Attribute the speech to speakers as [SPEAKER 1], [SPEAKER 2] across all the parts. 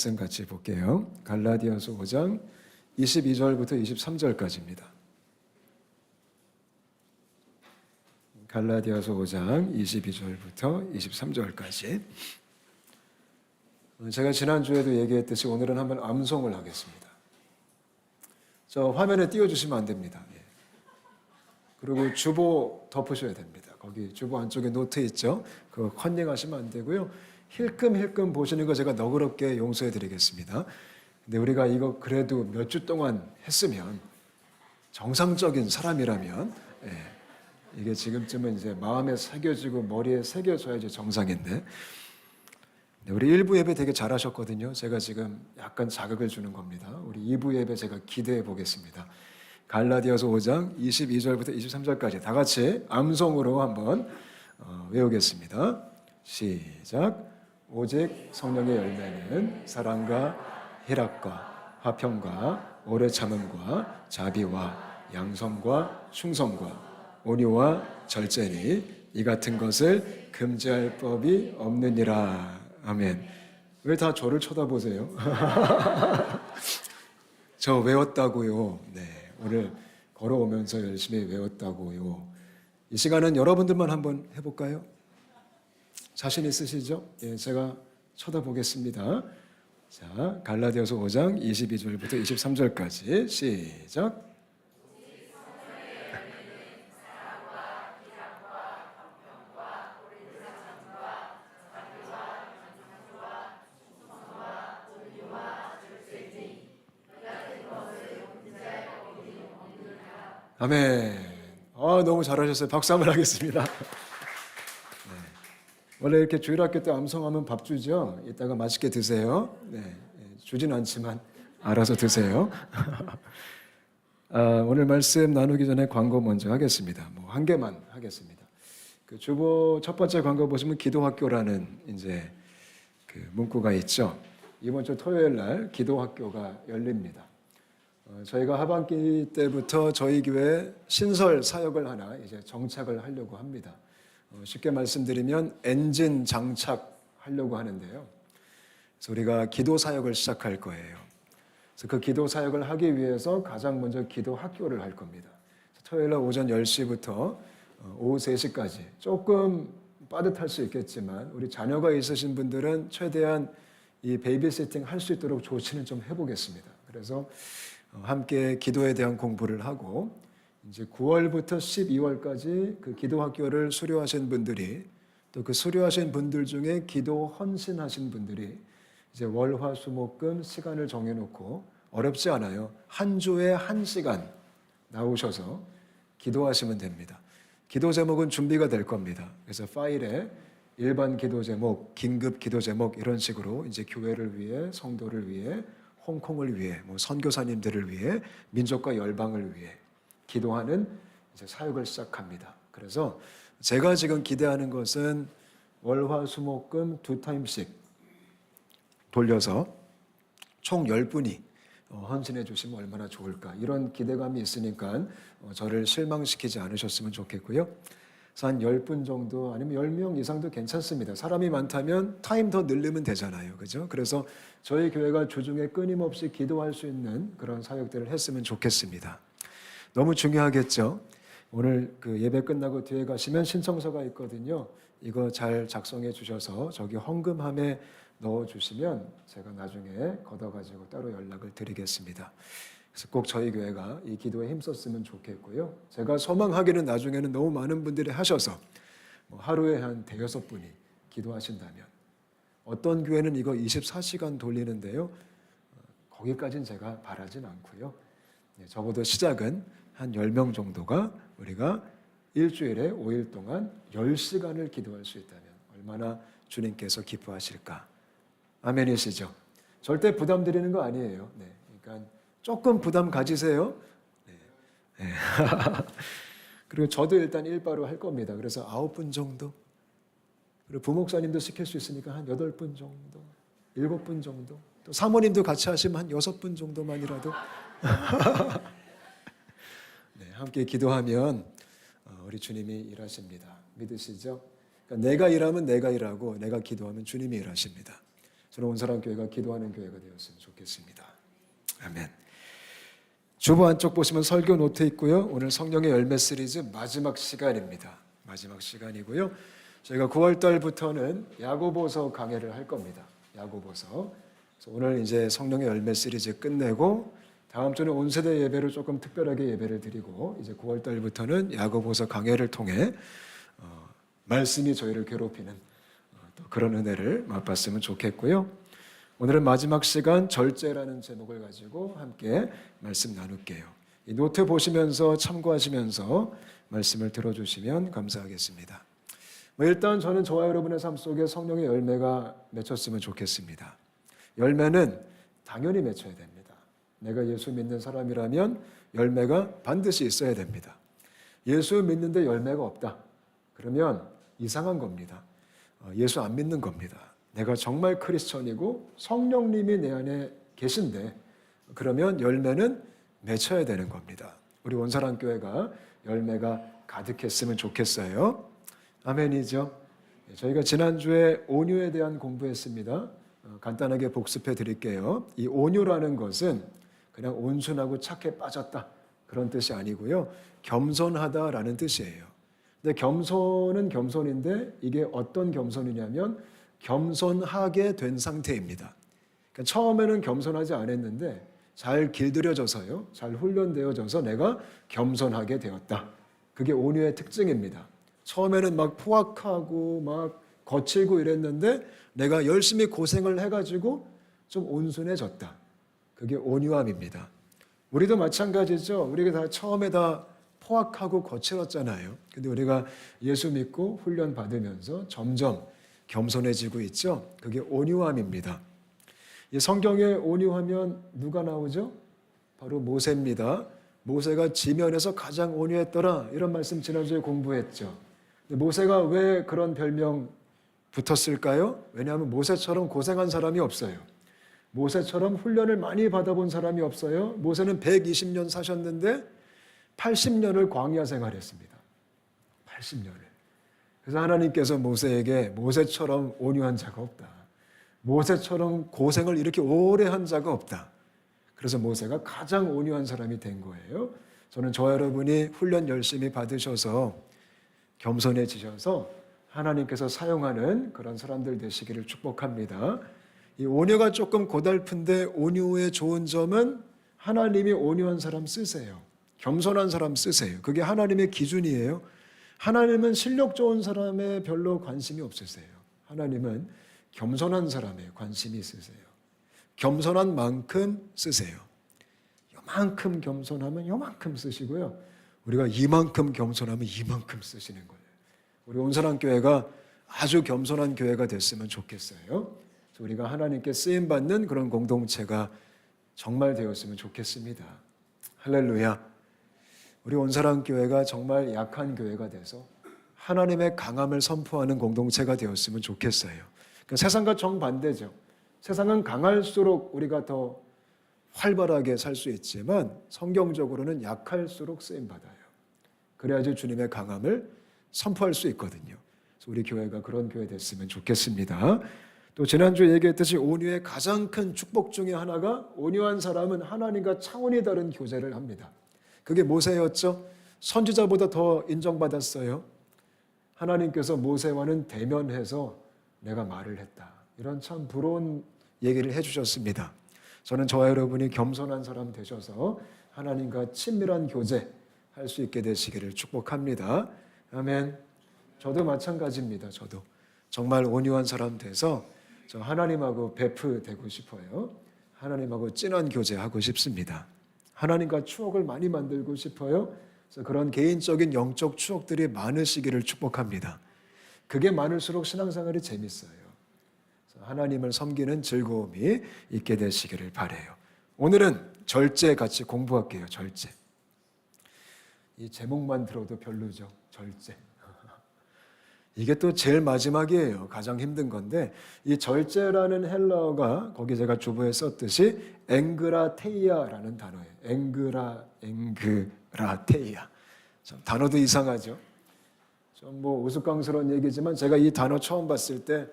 [SPEAKER 1] 말씀 같이 볼게요. 갈라디아서 5장 22절부터 23절까지입니다. 갈라디아서 5장 22절부터 23절까지. 제가 지난주에도 얘기했듯이 오늘은 한번 암송을 하겠습니다. 저 화면에 띄워주시면 안 됩니다. 그리고 주보 덮으셔야 됩니다. 거기 주보 안쪽에 노트 있죠? 그거 컨닝하시면 안 되고요. 힐끔힐끔 보시는 거 제가 너그럽게 용서해 드리겠습니다. 근데 우리가 이거 그래도 몇 주 동안 했으면 정상적인 사람이라면 이게 지금쯤은 이제 마음에 새겨지고 머리에 새겨져야지 정상인데 우리 1부 예배 되게 잘하셨거든요. 제가 지금 약간 자극을 주는 겁니다. 우리 2부 예배 제가 기대해 보겠습니다. 갈라디아서 5장 22절부터 23절까지 다 같이 암송으로 한번 외우겠습니다. 시작. 오직 성령의 열매는 사랑과 희락과 화평과 오래 참음과 자비와 양성과 충성과 온유와 절제니 이 같은 것을 금지할 법이 없느니라. 아멘. 왜 다 저를 쳐다보세요? 저 외웠다고요. 네, 오늘 걸어오면서 열심히 외웠다고요. 이 시간은 여러분들만 한번 해볼까요? 자신 있으시죠? 예, 제가 쳐다보겠습니다. 자, 갈라디아서 5장 22절부터 23절까지 시작. 아멘. 너무 잘하셨어요. 박수 한번 하겠습니다. 원래 이렇게 주일학교 때 암송하면 밥 주죠? 이따가 맛있게 드세요. 네, 주진 않지만 알아서 드세요. 오늘 말씀 나누기 전에 광고 먼저 하겠습니다. 한 개만 하겠습니다. 그 주보 첫 번째 광고 보시면 기도학교라는 이제 그 문구가 있죠. 이번 주 토요일 날 기도학교가 열립니다. 저희가 하반기 때부터 저희 교회 신설 사역을 하나 이제 정착을 하려고 합니다. 쉽게 말씀드리면 엔진 장착하려고 하는데요. 그래서 우리가 기도 사역을 시작할 거예요. 그래서 그 기도 사역을 하기 위해서 가장 먼저 기도 학교를 할 겁니다. 토요일 날 오전 10시부터 오후 3시까지 조금 빠듯할 수 있겠지만 우리 자녀가 있으신 분들은 최대한 이 베이비시팅 할 수 있도록 조치는 좀 해보겠습니다. 그래서 함께 기도에 대한 공부를 하고 이제 9월부터 12월까지 그 기도 학교를 수료하신 분들이 또 그 수료하신 분들 중에 기도 헌신하신 분들이 이제 월, 화, 수, 목, 금 시간을 정해놓고 어렵지 않아요. 한 주에 1시간 나오셔서 기도하시면 됩니다. 기도 제목은 준비가 될 겁니다. 그래서 파일에 일반 기도 제목, 긴급 기도 제목 이런 식으로 이제 교회를 위해, 성도를 위해, 홍콩을 위해, 선교사님들을 위해, 민족과 열방을 위해 기도하는 이제 사역을 시작합니다. 그래서 제가 지금 기대하는 것은 월, 화, 수, 목, 금 2타임씩 돌려서 총 10분이 헌신해 주시면 얼마나 좋을까 이런 기대감이 있으니까 저를 실망시키지 않으셨으면 좋겠고요. 그래서 한 10분 정도 아니면 10명 이상도 괜찮습니다. 사람이 많다면 타임 더 늘리면 되잖아요. 그죠? 그래서 저희 교회가 주중에 끊임없이 기도할 수 있는 그런 사역들을 했으면 좋겠습니다. 너무 중요하겠죠? 오늘 그 예배 끝나고 뒤에 가시면 신청서가 있거든요. 이거 잘 작성해 주셔서 저기 헌금함에 넣어주시면 제가 나중에 걷어가지고 따로 연락을 드리겠습니다. 그래서 꼭 저희 교회가 이 기도에 힘썼으면 좋겠고요. 제가 소망하기는 나중에는 너무 많은 분들이 하셔서 하루에 한 5-6분이 기도하신다면 어떤 교회는 이거 24시간 돌리는데요. 거기까지는 제가 바라진 않고요. 적어도 시작은 한 10명 정도가 우리가 일주일에 5일 동안 10시간을 기도할 수 있다면 얼마나 주님께서 기뻐하실까. 아멘이시죠? 절대 부담 드리는 거 아니에요. 네, 그러니까 조금 부담 가지세요. 네. 그리고 저도 일단 일바로 할 겁니다. 그래서 9분 정도. 그리고 부목사님도 시킬 수 있으니까 한 8분 정도, 7분 정도. 또 사모님도 같이 하시면 한 6분 정도만이라도. 네, 함께 기도하면 우리 주님이 일하십니다. 믿으시죠? 그러니까 내가 일하면 내가 일하고 내가 기도하면 주님이 일하십니다. 저는 온사랑교회가 기도하는 교회가 되었으면 좋겠습니다. 아멘. 주보 안쪽 보시면 설교 노트 있고요. 오늘 성령의 열매 시리즈 마지막 시간입니다. 마지막 시간이고요. 저희가 9월 달부터는 야고보서 강해를 할 겁니다. 야고보서. 그래서 오늘 이제 성령의 열매 시리즈 끝내고 다음 주는 온 세대 예배를 조금 특별하게 예배를 드리고 이제 9월 달부터는 야고보서 강해를 통해 말씀이 저희를 괴롭히는 또 그런 은혜를 맛봤으면 좋겠고요. 오늘은 마지막 시간 절제라는 제목을 가지고 함께 말씀 나눌게요. 이 노트 보시면서 참고하시면서 말씀을 들어주시면 감사하겠습니다. 일단 저는 저와 여러분의 삶 속에 성령의 열매가 맺혔으면 좋겠습니다. 열매는 당연히 맺혀야 됩니다. 내가 예수 믿는 사람이라면 열매가 반드시 있어야 됩니다. 예수 믿는데 열매가 없다. 그러면 이상한 겁니다. 예수 안 믿는 겁니다. 내가 정말 크리스천이고 성령님이 내 안에 계신데 그러면 열매는 맺혀야 되는 겁니다. 우리 온사랑교회가 열매가 가득했으면 좋겠어요. 아멘이죠. 저희가 지난주에 온유에 대한 공부했습니다. 간단하게 복습해 드릴게요. 이 온유라는 것은 그냥 온순하고 착해 빠졌다 그런 뜻이 아니고요. 겸손하다라는 뜻이에요. 근데 겸손은 겸손인데 이게 어떤 겸손이냐면 겸손하게 된 상태입니다. 그러니까 처음에는 겸손하지 않았는데 잘 길들여져서요. 잘 훈련되어져서 내가 겸손하게 되었다. 그게 온유의 특징입니다. 처음에는 막 포악하고 막 거칠고 이랬는데 내가 열심히 고생을 해가지고 좀 온순해졌다. 그게 온유함입니다. 우리도 마찬가지죠. 우리가 다 처음에 다 포악하고 거칠었잖아요. 근데 우리가 예수 믿고 훈련 받으면서 점점 겸손해지고 있죠. 그게 온유함입니다. 이 성경에 온유하면 누가 나오죠? 바로 모세입니다. 모세가 지면에서 가장 온유했더라. 이런 말씀 지난주에 공부했죠. 근데 모세가 왜 그런 별명 붙었을까요? 왜냐하면 모세처럼 고생한 사람이 없어요. 모세처럼 훈련을 많이 받아본 사람이 없어요. 모세는 120년 사셨는데 80년을 광야 생활했습니다. 80년을. 그래서 하나님께서 모세에게 모세처럼 온유한 자가 없다. 모세처럼 고생을 이렇게 오래 한 자가 없다. 그래서 모세가 가장 온유한 사람이 된 거예요. 저는 저와 여러분이 훈련 열심히 받으셔서 겸손해지셔서 하나님께서 사용하는 그런 사람들 되시기를 축복합니다. 이 온유가 조금 고달픈데 온유의 좋은 점은 하나님이 온유한 사람 쓰세요. 겸손한 사람 쓰세요. 그게 하나님의 기준이에요. 하나님은 실력 좋은 사람에 별로 관심이 없으세요. 하나님은 겸손한 사람에 관심이 있으세요. 겸손한 만큼 쓰세요. 요만큼 겸손하면 요만큼 쓰시고요. 우리가 이만큼 겸손하면 이만큼 쓰시는 거예요. 우리 온사랑교회가 아주 겸손한 교회가 됐으면 좋겠어요. 우리가 하나님께 쓰임받는 그런 공동체가 정말 되었으면 좋겠습니다. 할렐루야. 우리 온사랑교회가 정말 약한 교회가 돼서 하나님의 강함을 선포하는 공동체가 되었으면 좋겠어요. 그러니까 세상과 정반대죠. 세상은 강할수록 우리가 더 활발하게 살 수 있지만 성경적으로는 약할수록 쓰임받아요. 그래야지 주님의 강함을 선포할 수 있거든요. 그래서 우리 교회가 그런 교회 됐으면 좋겠습니다. 또 지난주에 얘기했듯이 온유의 가장 큰 축복 중에 하나가 온유한 사람은 하나님과 차원이 다른 교제를 합니다. 그게 모세였죠. 선지자보다 더 인정받았어요. 하나님께서 모세와는 대면해서 내가 말을 했다. 이런 참 부러운 얘기를 해주셨습니다. 저는 저와 여러분이 겸손한 사람 되셔서 하나님과 친밀한 교제 할 수 있게 되시기를 축복합니다. 아멘. 저도 마찬가지입니다. 저도 정말 온유한 사람 돼서 저 하나님하고 베프 되고 싶어요. 하나님하고 진한 교제하고 싶습니다. 하나님과 추억을 많이 만들고 싶어요. 그래서 그런 개인적인 영적 추억들이 많으시기를 축복합니다. 그게 많을수록 신앙생활이 재밌어요. 그래서 하나님을 섬기는 즐거움이 있게 되시기를 바라요. 오늘은 절제 같이 공부할게요. 절제. 이 제목만 들어도 별로죠. 절제. 이게 또 제일 마지막이에요. 가장 힘든 건데 이 절제라는 헬라어가 거기 제가 주보에 썼듯이 엥그라테이아라는 단어예요. 엥그라테이아. 단어도 이상하죠. 좀 뭐 우스꽝스러운 얘기지만 제가 이 단어 처음 봤을 때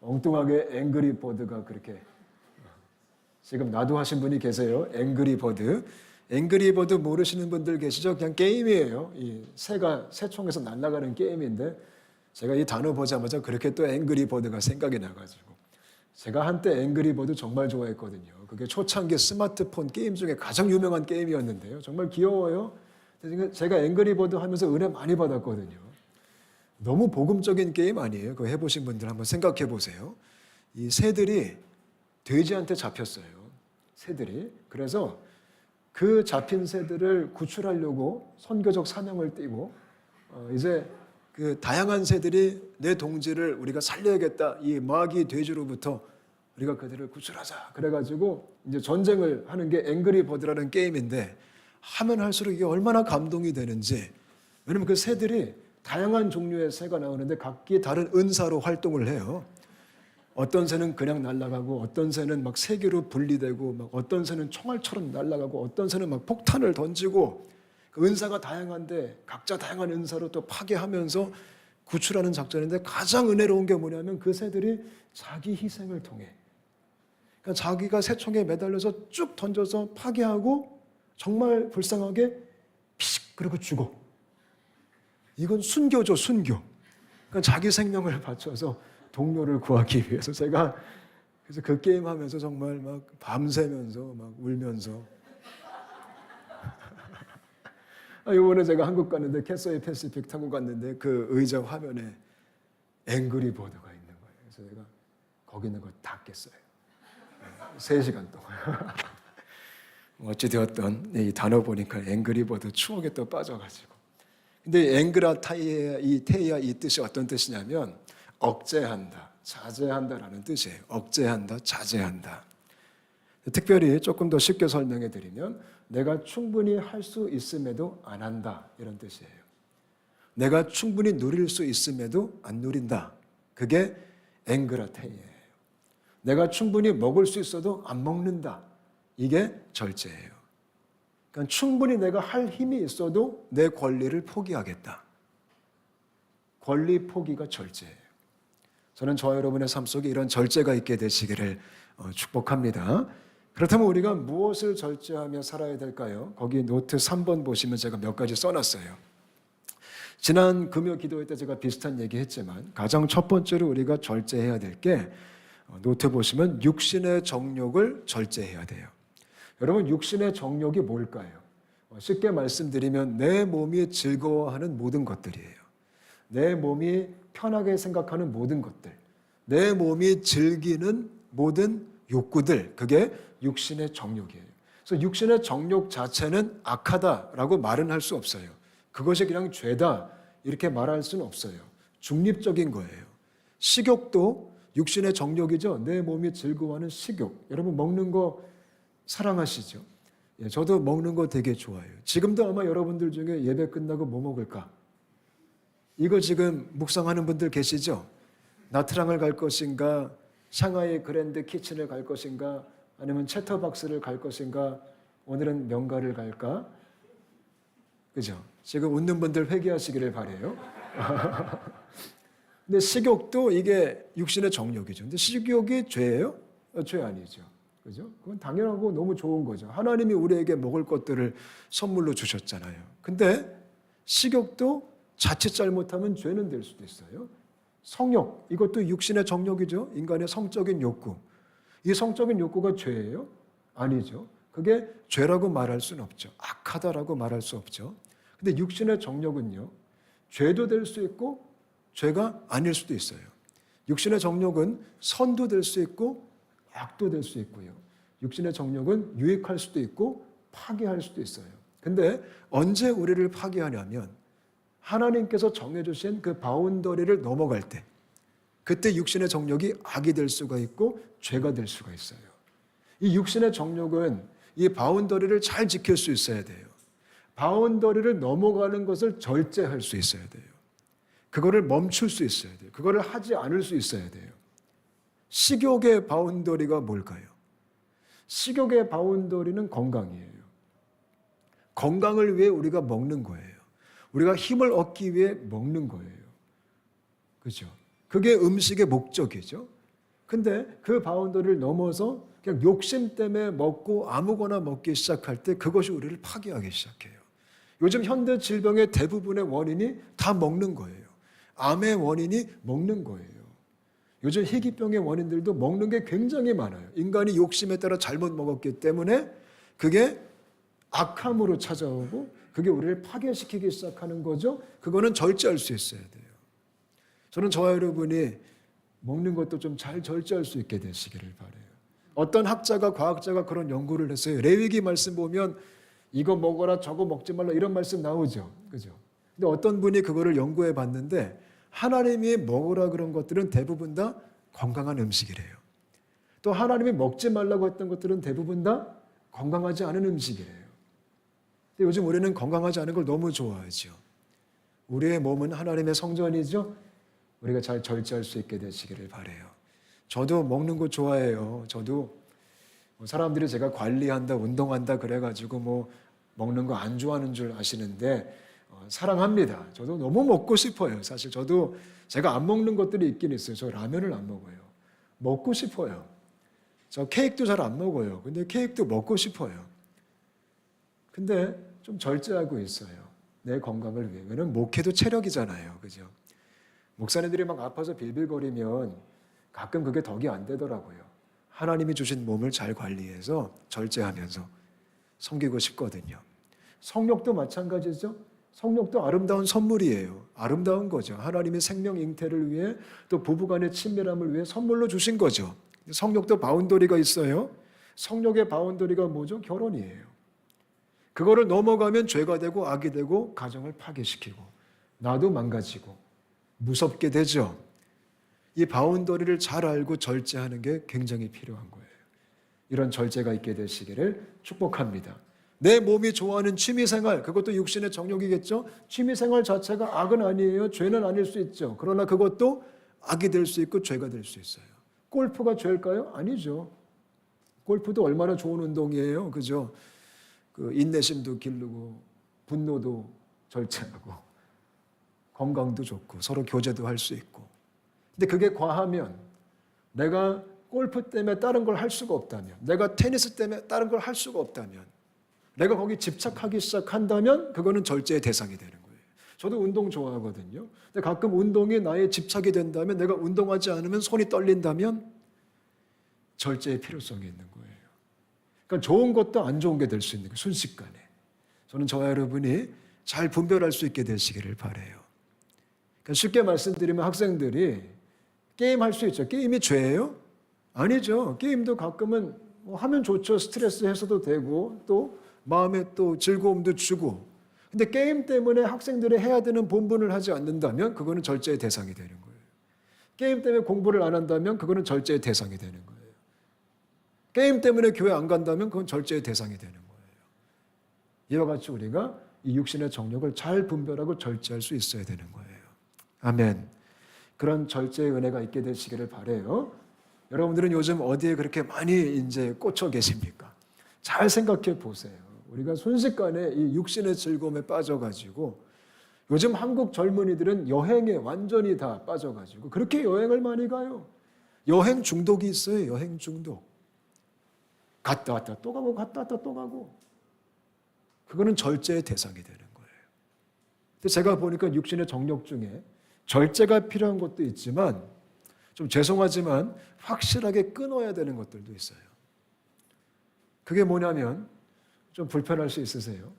[SPEAKER 1] 엉뚱하게 앵그리 버드가 그렇게 지금 나도 하신 분이 계세요. 앵그리 버드. 앵그리 버드 모르시는 분들 계시죠? 그냥 게임이에요. 이 새가 새총에서 날아가는 게임인데 제가 이 단어 보자마자 그렇게 또 앵그리 버드가 생각이 나가지고 제가 한때 앵그리 버드 정말 좋아했거든요. 그게 초창기 스마트폰 게임 중에 가장 유명한 게임이었는데요. 정말 귀여워요. 제가 앵그리 버드 하면서 은혜 많이 받았거든요. 너무 복음적인 게임 아니에요? 그거 해보신 분들 한번 생각해 보세요. 이 새들이 돼지한테 잡혔어요. 새들이. 그래서 그 잡힌 새들을 구출하려고 선교적 사명을 띠고 이제 그 다양한 새들이 내 동지를 우리가 살려야겠다. 이 마귀 돼지로부터 우리가 그들을 구출하자. 그래가지고 이제 전쟁을 하는 게 앵그리 버드라는 게임인데 하면 할수록 이게 얼마나 감동이 되는지. 왜냐면 그 새들이 다양한 종류의 새가 나오는데 각기 다른 은사로 활동을 해요. 어떤 새는 그냥 날아가고 어떤 새는 막 세 개로 분리되고 막 어떤 새는 총알처럼 날아가고 어떤 새는 막 폭탄을 던지고 그 은사가 다양한데 각자 다양한 은사로 또 파괴하면서 구출하는 작전인데 가장 은혜로운 게 뭐냐면 그 새들이 자기 희생을 통해 그러니까 자기가 새총에 매달려서 쭉 던져서 파괴하고 정말 불쌍하게 피식 그리고 죽어. 이건 순교죠, 순교. 그러니까 자기 생명을 바쳐서 동료를 구하기 위해서 제가 그래서 그 게임 하면서 정말 막 밤새면서 막 울면서 이번에 제가 한국 갔는데 캐서웨이 패시픽 타고 갔는데 그 의자 화면에 앵그리 버드가 있는 거예요. 그래서 제가 거기 있는 거 다 깼어요. 3시간 동안. 어찌 되었던 이 단어 보니까 앵그리 버드 추억에 또 빠져가지고. 근데 앵그라 타이야 이 테이야 이 뜻이 어떤 뜻이냐면 억제한다, 자제한다라는 뜻이에요. 억제한다, 자제한다. 특별히 조금 더 쉽게 설명해 드리면 내가 충분히 할 수 있음에도 안 한다 이런 뜻이에요. 내가 충분히 누릴 수 있음에도 안 누린다. 그게 앵그라테이예요. 내가 충분히 먹을 수 있어도 안 먹는다. 이게 절제예요. 그러니까 충분히 내가 할 힘이 있어도 내 권리를 포기하겠다. 권리 포기가 절제예요. 저는 저와 여러분의 삶 속에 이런 절제가 있게 되시기를 축복합니다. 그렇다면 우리가 무엇을 절제하며 살아야 될까요? 거기 노트 3번 보시면 제가 몇 가지 써놨어요. 지난 금요 기도회 때 제가 비슷한 얘기 했지만 가장 첫 번째로 우리가 절제해야 될 게 노트 보시면 육신의 정욕을 절제해야 돼요. 여러분 육신의 정욕이 뭘까요? 쉽게 말씀드리면 내 몸이 즐거워하는 모든 것들이에요. 내 몸이 편하게 생각하는 모든 것들, 내 몸이 즐기는 모든 욕구들, 그게 육신의 정욕이에요. 그래서 육신의 정욕 자체는 악하다라고 말은 할 수 없어요. 그것이 그냥 죄다 이렇게 말할 수는 없어요. 중립적인 거예요. 식욕도 육신의 정욕이죠. 내 몸이 즐거워하는 식욕. 여러분 먹는 거 사랑하시죠? 예, 저도 먹는 거 되게 좋아해요. 지금도 아마 여러분들 중에 예배 끝나고 뭐 먹을까? 이거 지금 묵상하는 분들 계시죠? 나트랑을 갈 것인가? 샹하이 그랜드 키친을 갈 것인가? 아니면 채터박스를 갈 것인가? 오늘은 명가를 갈까? 그죠? 지금 웃는 분들 회개하시기를 바라요. 근데 식욕도 이게 육신의 정욕이죠. 근데 식욕이 죄예요? 죄 아니죠. 그죠? 그건 당연하고 너무 좋은 거죠. 하나님이 우리에게 먹을 것들을 선물로 주셨잖아요. 근데 식욕도 자칫 잘못하면 죄는 될 수도 있어요. 성욕, 이것도 육신의 정욕이죠. 인간의 성적인 욕구. 이 성적인 욕구가 죄예요? 아니죠. 그게 죄라고 말할 수는 없죠. 악하다라고 말할 수 없죠. 근데 육신의 정욕은요, 죄도 될 수 있고 죄가 아닐 수도 있어요. 육신의 정욕은 선도 될 수 있고 악도 될 수 있고요. 육신의 정욕은 유익할 수도 있고 파괴할 수도 있어요. 근데 언제 우리를 파괴하냐면 하나님께서 정해주신 그 바운더리를 넘어갈 때 그때 육신의 정욕이 악이 될 수가 있고 죄가 될 수가 있어요. 이 육신의 정욕은 이 바운더리를 잘 지킬 수 있어야 돼요. 바운더리를 넘어가는 것을 절제할 수 있어야 돼요. 그거를 멈출 수 있어야 돼요. 그거를 하지 않을 수 있어야 돼요. 식욕의 바운더리가 뭘까요? 식욕의 바운더리는 건강이에요. 건강을 위해 우리가 먹는 거예요. 우리가 힘을 얻기 위해 먹는 거예요. 그렇죠? 그게 음식의 목적이죠. 근데 그 바운더리를 넘어서 그냥 욕심 때문에 먹고 아무거나 먹기 시작할 때 그것이 우리를 파괴하기 시작해요. 요즘 현대 질병의 대부분의 원인이 다 먹는 거예요. 암의 원인이 먹는 거예요. 요즘 희귀병의 원인들도 먹는 게 굉장히 많아요. 인간이 욕심에 따라 잘못 먹었기 때문에 그게 악함으로 찾아오고 그게 우리를 파괴시키기 시작하는 거죠. 그거는 절제할 수 있어야 돼요. 저는 저와 여러분이 먹는 것도 좀 잘 절제할 수 있게 되시기를 바라요. 어떤 학자가 과학자가 그런 연구를 했어요. 레위기 말씀 보면 이거 먹어라 저거 먹지 말라 이런 말씀 나오죠. 그죠? 근데 어떤 분이 그거를 연구해 봤는데 하나님이 먹으라 그런 것들은 대부분 다 건강한 음식이래요. 또 하나님이 먹지 말라고 했던 것들은 대부분 다 건강하지 않은 음식이래요. 근데 요즘 우리는 건강하지 않은 걸 너무 좋아하죠. 우리의 몸은 하나님의 성전이죠. 우리가 잘 절제할 수 있게 되시기를 바라요. 저도 먹는 거 좋아해요. 저도 사람들이 제가 관리한다, 운동한다 그래가지고 뭐 먹는 거 안 좋아하는 줄 아시는데 사랑합니다. 저도 너무 먹고 싶어요. 사실 저도 제가 안 먹는 것들이 있긴 있어요. 저 라면을 안 먹어요. 먹고 싶어요. 저 케이크도 잘 안 먹어요. 근데 케이크도 먹고 싶어요. 근데 좀 절제하고 있어요. 내 건강을 위해. 왜냐면 목회도 체력이잖아요. 그죠? 목사님들이 막 아파서 빌빌거리면 가끔 그게 덕이 안 되더라고요. 하나님이 주신 몸을 잘 관리해서 절제하면서 섬기고 싶거든요. 성욕도 마찬가지죠. 성욕도 아름다운 선물이에요. 아름다운 거죠. 하나님의 생명 잉태를 위해 또 부부간의 친밀함을 위해 선물로 주신 거죠. 성욕도 바운더리가 있어요. 성욕의 바운더리가 뭐죠? 결혼이에요. 그거를 넘어가면 죄가 되고 악이 되고 가정을 파괴시키고 나도 망가지고 무섭게 되죠. 이 바운더리를 잘 알고 절제하는 게 굉장히 필요한 거예요. 이런 절제가 있게 되시기를 축복합니다. 내 몸이 좋아하는 취미생활, 그것도 육신의 정욕이겠죠. 취미생활 자체가 악은 아니에요. 죄는 아닐 수 있죠. 그러나 그것도 악이 될 수 있고 죄가 될 수 있어요. 골프가 죄일까요? 아니죠. 골프도 얼마나 좋은 운동이에요. 그죠? 그 인내심도 기르고 분노도 절제하고 건강도 좋고 서로 교제도 할 수 있고. 근데 그게 과하면 내가 골프 때문에 다른 걸 할 수가 없다면, 내가 테니스 때문에 다른 걸 할 수가 없다면, 내가 거기 집착하기 시작한다면 그거는 절제의 대상이 되는 거예요. 저도 운동 좋아하거든요. 근데 가끔 운동이 나의 집착이 된다면, 내가 운동하지 않으면 손이 떨린다면 절제의 필요성이 있는 거예요. 그러니까 좋은 것도 안 좋은 게 될 수 있는 거예요. 순식간에. 저는 저와 여러분이 잘 분별할 수 있게 되시기를 바라요. 그러니까 쉽게 말씀드리면 학생들이 게임할 수 있죠. 게임이 죄예요? 아니죠. 게임도 가끔은 뭐 하면 좋죠. 스트레스 해소도 되고 또 마음에 또 즐거움도 주고. 근데 게임 때문에 학생들이 해야 되는 본분을 하지 않는다면 그거는 절제의 대상이 되는 거예요. 게임 때문에 공부를 안 한다면 그거는 절제의 대상이 되는 거예요. 게임 때문에 교회 안 간다면 그건 절제의 대상이 되는 거예요. 이와 같이 우리가 이 육신의 정욕을 잘 분별하고 절제할 수 있어야 되는 거예요. 아멘. 그런 절제의 은혜가 있게 되시기를 바라요. 여러분들은 요즘 어디에 그렇게 많이 이제 꽂혀 계십니까? 잘 생각해 보세요. 우리가 순식간에 이 육신의 즐거움에 빠져가지고 요즘 한국 젊은이들은 여행에 완전히 다 빠져가지고 그렇게 여행을 많이 가요. 여행 중독이 있어요. 여행 중독. 갔다 왔다 또 가고 갔다 왔다 또 가고. 그거는 절제의 대상이 되는 거예요. 근데 제가 보니까 육신의 정욕 중에 절제가 필요한 것도 있지만 좀 죄송하지만 확실하게 끊어야 되는 것들도 있어요. 그게 뭐냐면 좀 불편할 수 있으세요.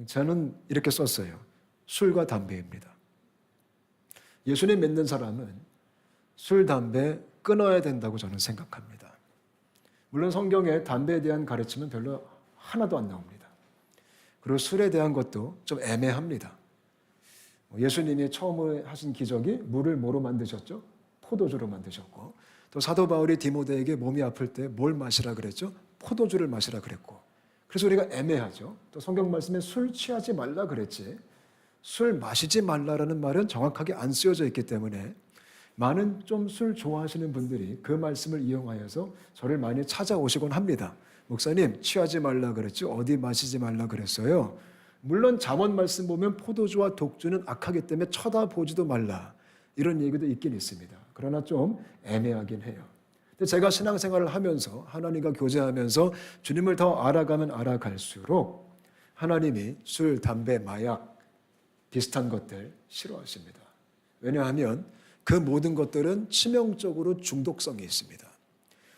[SPEAKER 1] 저는 이렇게 썼어요. 술과 담배입니다. 예수님 믿는 사람은 술, 담배 끊어야 된다고 저는 생각합니다. 물론 성경에 담배에 대한 가르침은 별로 하나도 안 나옵니다. 그리고 술에 대한 것도 좀 애매합니다. 예수님이 처음 하신 기적이 물을 뭐로 만드셨죠? 포도주로 만드셨고, 또 사도 바울이 디모데에게 몸이 아플 때 뭘 마시라 그랬죠? 포도주를 마시라 그랬고. 그래서 우리가 애매하죠. 또 성경 말씀에 술 취하지 말라 그랬지, 술 마시지 말라라는 말은 정확하게 안 쓰여져 있기 때문에 많은 좀 술 좋아하시는 분들이 그 말씀을 이용하여서 저를 많이 찾아오시곤 합니다. 목사님, 취하지 말라 그랬죠? 어디 마시지 말라 그랬어요? 물론 잠언 말씀 보면 포도주와 독주는 악하기 때문에 쳐다보지도 말라, 이런 얘기도 있긴 있습니다. 그러나 좀 애매하긴 해요. 근데 제가 신앙생활을 하면서 하나님과 교제하면서 주님을 더 알아가면 알아갈수록 하나님이 술, 담배, 마약 비슷한 것들 싫어하십니다. 왜냐하면 그 모든 것들은 치명적으로 중독성이 있습니다.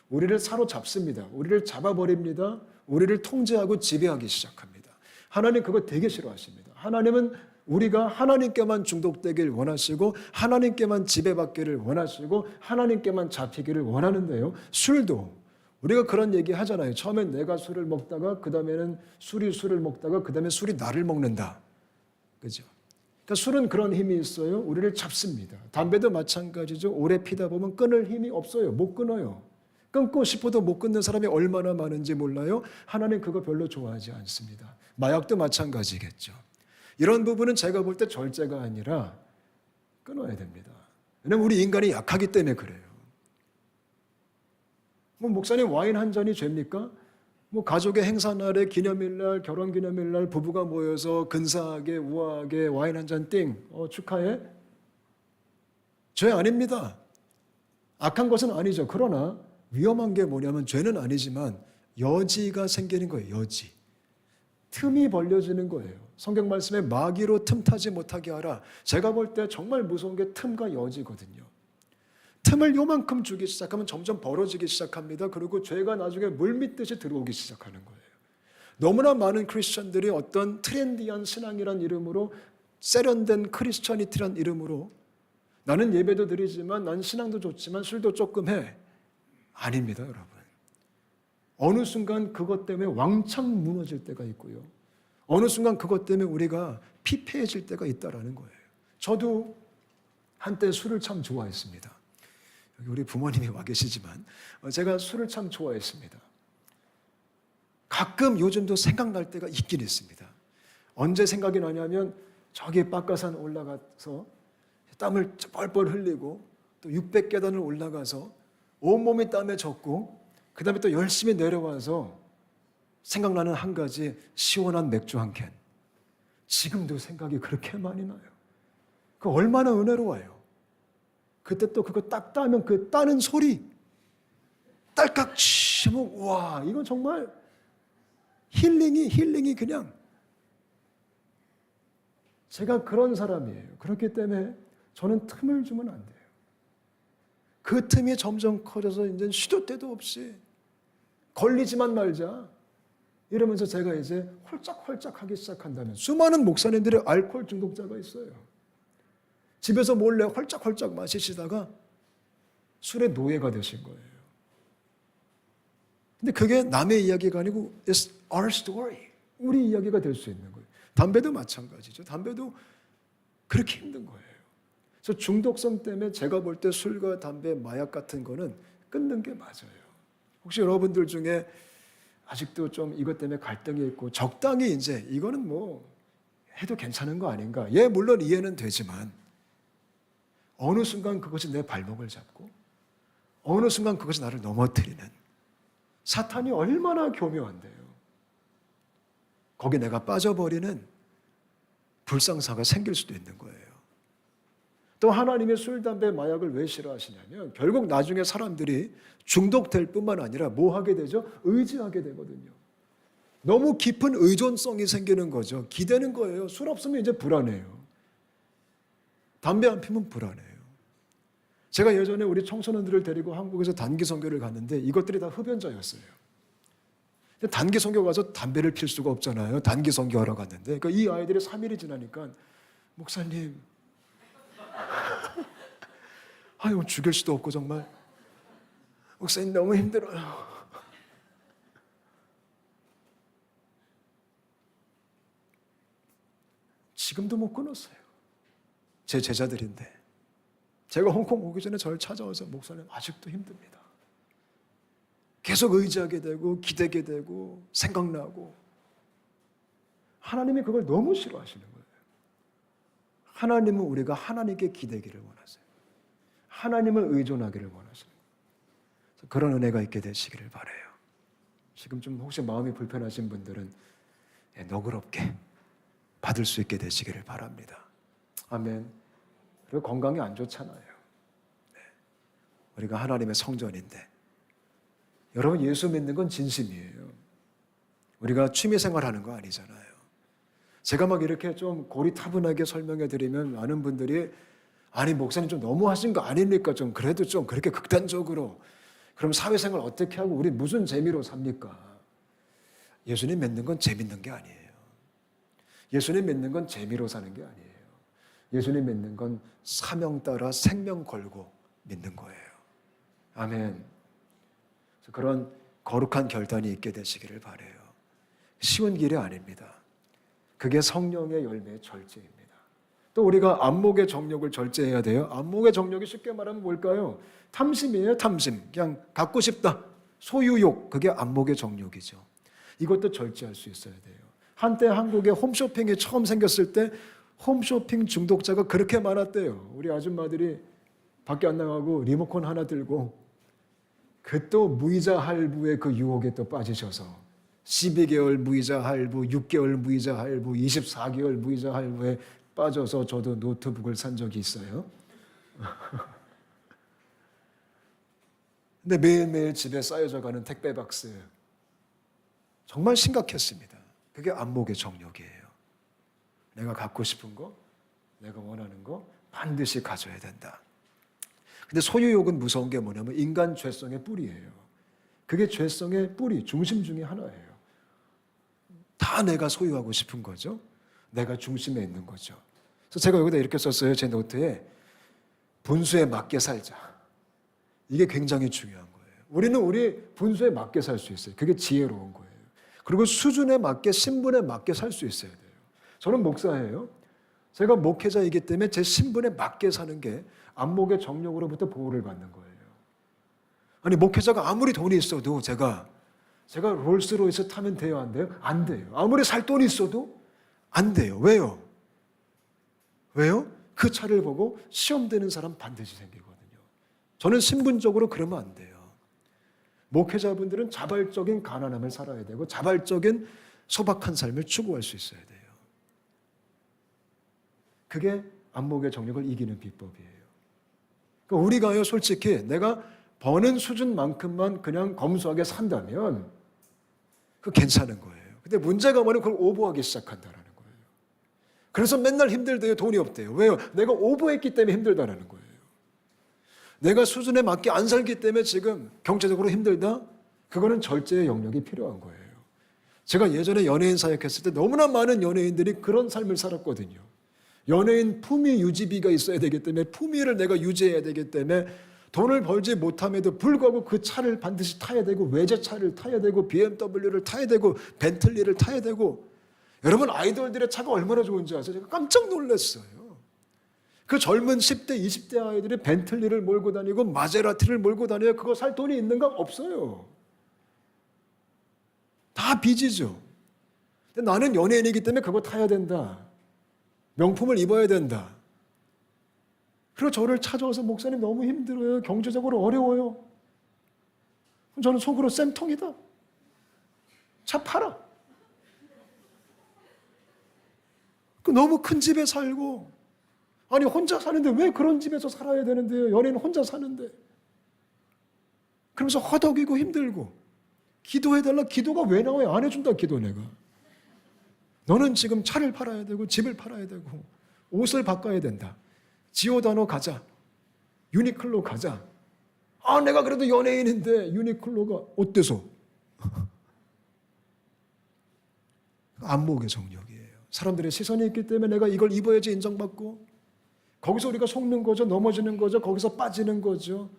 [SPEAKER 1] 우리를 사로잡습니다. 우리를 잡아버립니다. 우리를 통제하고 지배하기 시작합니다. 하나님 그거 되게 싫어하십니다. 하나님은 우리가 하나님께만 중독되길 원하시고 하나님께만 지배받기를 원하시고 하나님께만 잡히기를 원하는데요. 술도 우리가 그런 얘기 하잖아요. 처음엔 내가 술을 먹다가 그 다음에는 술이 술을 먹다가 그 다음에 술이 나를 먹는다. 그죠? 그러니까 술은 그런 힘이 있어요. 우리를 잡습니다. 담배도 마찬가지죠. 오래 피다 보면 끊을 힘이 없어요. 못 끊어요. 끊고 싶어도 못 끊는 사람이 얼마나 많은지 몰라요. 하나님 그거 별로 좋아하지 않습니다. 마약도 마찬가지겠죠. 이런 부분은 제가 볼 때 절제가 아니라 끊어야 됩니다. 왜냐하면 우리 인간이 약하기 때문에 그래요. 뭐 목사님 와인 한 잔이 죄입니까? 뭐 가족의 행사날에 기념일날, 결혼기념일날 부부가 모여서 근사하게 우아하게 와인 한 잔 띵 축하해? 죄 아닙니다. 악한 것은 아니죠. 그러나 위험한 게 뭐냐면 죄는 아니지만 여지가 생기는 거예요. 여지. 틈이 벌려지는 거예요. 성경 말씀에 마귀로 틈타지 못하게 하라. 제가 볼 때 정말 무서운 게 틈과 여지거든요. 틈을 요만큼 주기 시작하면 점점 벌어지기 시작합니다. 그리고 죄가 나중에 물밀듯이 들어오기 시작하는 거예요. 너무나 많은 크리스천들이 어떤 트렌디한 신앙이란 이름으로 세련된 크리스천이티란 이름으로 나는 예배도 드리지만 난 신앙도 좋지만 술도 조금 해. 아닙니다, 여러분. 어느 순간 그것 때문에 왕창 무너질 때가 있고요. 어느 순간 그것 때문에 우리가 피폐해질 때가 있다라는 거예요. 저도 한때 술을 참 좋아했습니다. 여기 우리 부모님이 와 계시지만 제가 술을 참 좋아했습니다. 가끔 요즘도 생각날 때가 있긴 있습니다. 언제 생각이 나냐면 저기 박가산 올라가서 땀을 뻘뻘 흘리고 또 600계단을 올라가서 온몸이 땀에 젖고 그 다음에 또 열심히 내려와서 생각나는 한 가지 시원한 맥주 한 캔. 지금도 생각이 그렇게 많이 나요. 그 얼마나 은혜로워요. 그때 또 그거 딱 따면 그 따는 소리 딸깍 치면 와 이건 정말 힐링이 그냥 제가 그런 사람이에요. 그렇기 때문에 저는 틈을 주면 안 돼요. 그 틈이 점점 커져서 이제 시도 때도 없이 걸리지만 말자 이러면서 제가 이제 홀짝홀짝 하기 시작한다면 수많은 목사님들의 알코올 중독자가 있어요. 집에서 몰래 홀짝홀짝 마시시다가 술의 노예가 되신 거예요. 근데 그게 남의 이야기가 아니고 It's our story. 우리 이야기가 될 수 있는 거예요. 담배도 마찬가지죠. 담배도 그렇게 힘든 거예요. 그래서 중독성 때문에 제가 볼 때 술과 담배, 마약 같은 거는 끊는 게 맞아요. 혹시 여러분들 중에 아직도 좀 이것 때문에 갈등이 있고 적당히 이제 이거는 뭐 해도 괜찮은 거 아닌가? 예, 물론 이해는 되지만 어느 순간 그것이 내 발목을 잡고 어느 순간 그것이 나를 넘어뜨리는 사탄이 얼마나 교묘한데요. 거기 내가 빠져버리는 불상사가 생길 수도 있는 거예요. 또 하나님의 술, 담배, 마약을 왜 싫어하시냐면 결국 나중에 사람들이 중독될 뿐만 아니라 뭐 하게 되죠? 의지하게 되거든요. 너무 깊은 의존성이 생기는 거죠. 기대는 거예요. 술 없으면 이제 불안해요. 담배 안 피면 불안해요. 제가 예전에 우리 청소년들을 데리고 한국에서 단기 선교를 갔는데 이것들이 다 흡연자였어요. 단기 선교 가서 담배를 필 수가 없잖아요. 단기 선교하러 갔는데 그러니까 이 아이들이 3일이 지나니까 목사님 아유 죽일 수도 없고 정말 목사님 너무 힘들어요. 지금도 못 끊었어요. 제 제자들인데 제가 홍콩 오기 전에 저를 찾아와서 목사님 아직도 힘듭니다. 계속 의지하게 되고 기대게 되고 생각나고 하나님이 그걸 너무 싫어하시는 거예요. 하나님은 우리가 하나님께 기대기를 원하세요. 하나님을 의존하기를 원하시는 거예요. 그런 은혜가 있게 되시기를 바라요. 지금 좀 혹시 마음이 불편하신 분들은 너그럽게 받을 수 있게 되시기를 바랍니다. 아멘. 그리고 건강이 안 좋잖아요. 네. 우리가 하나님의 성전인데 여러분, 예수 믿는 건 진심이에요. 우리가 취미생활 하는 거 아니잖아요. 제가 막 이렇게 좀 고리타분하게 설명해 드리면 많은 분들이 아니 목사님 좀 너무 하신 거 아닙니까? 좀 그래도 좀 그렇게 극단적으로 그럼 사회생활 어떻게 하고 우리 무슨 재미로 삽니까? 예수님 믿는 건 재밌는 게 아니에요. 예수님 믿는 건 재미로 사는 게 아니에요. 예수님 믿는 건 사명 따라 생명 걸고 믿는 거예요. 아멘. 그런 거룩한 결단이 있게 되시기를 바라요. 쉬운 길이 아닙니다. 그게 성령의 열매의 절제입니다. 또 우리가 안목의 정욕을 절제해야 돼요. 안목의 정욕이 쉽게 말하면 뭘까요? 탐심이에요, 탐심. 그냥 갖고 싶다. 소유욕, 그게 안목의 정욕이죠. 이것도 절제할 수 있어야 돼요. 한때 한국에 홈쇼핑이 처음 생겼을 때 홈쇼핑 중독자가 그렇게 많았대요. 우리 아줌마들이 밖에 안 나가고 리모컨 하나 들고 그 또 무이자 할부의 그 유혹에 또 빠지셔서 12개월 무이자 할부, 6개월 무이자 할부, 24개월 무이자 할부에 빠져서 저도 노트북을 산 적이 있어요. 근데 매일매일 집에 쌓여져 가는 택배 박스 정말 심각했습니다. 그게 안목의 정욕이에요. 내가 갖고 싶은 거, 내가 원하는 거 반드시 가져야 된다. 근데 소유욕은 무서운 게 뭐냐면 인간 죄성의 뿌리예요. 그게 죄성의 뿌리, 중심 중에 하나예요. 다 내가 소유하고 싶은 거죠. 내가 중심에 있는 거죠. 그래서 제가 여기다 이렇게 썼어요. 제 노트에 분수에 맞게 살자. 이게 굉장히 중요한 거예요. 우리는 우리 분수에 맞게 살 수 있어요. 그게 지혜로운 거예요. 그리고 수준에 맞게, 신분에 맞게 살 수 있어야 돼요. 저는 목사예요. 제가 목회자이기 때문에 제 신분에 맞게 사는 게 안목의 정욕으로부터 보호를 받는 거예요. 아니 목회자가 아무리 돈이 있어도 제가 롤스로이스 타면 돼요? 안 돼요? 안 돼요. 아무리 살 돈이 있어도 안 돼요. 왜요? 왜요? 그 차를 보고 시험되는 사람 반드시 생기거든요. 저는 신분적으로 그러면 안 돼요. 목회자분들은 자발적인 가난함을 살아야 되고 자발적인 소박한 삶을 추구할 수 있어야 돼요. 그게 안목의 정욕을 이기는 비법이에요. 그러니까 우리가요, 솔직히 내가 버는 수준만큼만 그냥 검소하게 산다면 그 괜찮은 거예요. 근데 문제가 뭐냐면 그걸 오버하기 시작한다라는 거예요. 그래서 맨날 힘들대요. 돈이 없대요. 왜요? 내가 오버했기 때문에 힘들다라는 거예요. 내가 수준에 맞게 안 살기 때문에 지금 경제적으로 힘들다? 그거는 절제의 영역이 필요한 거예요. 제가 예전에 연예인 사역했을 때 너무나 많은 연예인들이 그런 삶을 살았거든요. 연예인 품위 유지비가 있어야 되기 때문에 품위를 내가 유지해야 되기 때문에 돈을 벌지 못함에도 불구하고 그 차를 반드시 타야 되고 외제차를 타야 되고 BMW를 타야 되고 벤틀리를 타야 되고 여러분 아이돌들의 차가 얼마나 좋은지 아세요? 제가 깜짝 놀랐어요. 그 젊은 10대, 20대 아이들이 벤틀리를 몰고 다니고 마제라티를 몰고 다녀요. 그거 살 돈이 있는가? 없어요. 다 빚이죠. 근데 나는 연예인이기 때문에 그거 타야 된다. 명품을 입어야 된다. 그리고 저를 찾아와서 목사님 너무 힘들어요. 경제적으로 어려워요. 그럼 저는 속으로 쌤통이다. 차 팔아. 너무 큰 집에 살고 아니 혼자 사는데 왜 그런 집에서 살아야 되는데요. 연예인 혼자 사는데. 그러면서 허덕이고 힘들고 기도해달라. 기도가 왜 나와요? 안 해준다 기도 내가. 너는 지금 차를 팔아야 되고 집을 팔아야 되고 옷을 바꿔야 된다. 지오다노 가자. 유니클로 가자. 아 내가 그래도 연예인인데 유니클로가 어때서? 안목의 정력이에요. 사람들의 시선이 있기 때문에 내가 이걸 입어야지 인정받고 거기서 우리가 속는 거죠. 넘어지는 거죠. 거기서 빠지는 거죠.